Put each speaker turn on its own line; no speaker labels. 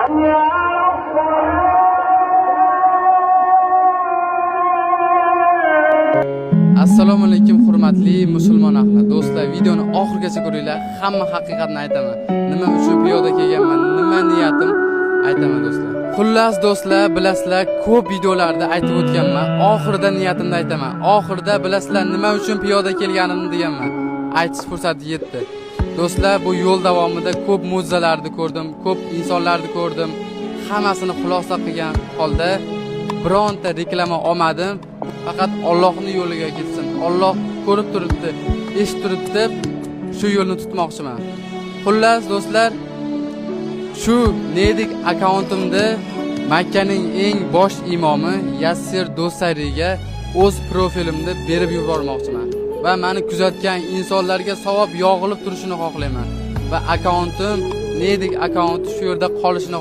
Assalomu alaykum hurmatli musulmon ahli. Do'stlar, videoni oxirigacha ko'ringlar. Hamma haqiqatni aytaman. Nima uchun piyoda kelganman, nima niyatim aytaman do'stlar. Xullas do'stlar, bilasizlar, ko'p videolarda aytib o'tganman. Oxirida niyatimni aytaman. Oxirida bilasizlar nima uchun piyoda kelganimni deganman. Aytish fursati yetdi. Do'stlar, bu yo'l davomida ko'p mo'jizalarni ko'rdim, ko'p insonlarni ko'rdim. Hammasini xulosa qilgan holda bironta reklama olmadim. Faqat Allohning yo'liga ketsin. Alloh ko'rib turibdi, eshitib turibdi. Shu yo'lni tutmoqchiman. Xullas do'stlar, shu Nedik akkauntimda Makkaning eng bosh imomi Yassir Do'sariga o'z profilimni berib yubormoqchiman va meni kuzatgan insonlarga savob yog'ilib turishini xohlayman va akkauntim Nedik akkaunti shu yerda qolishini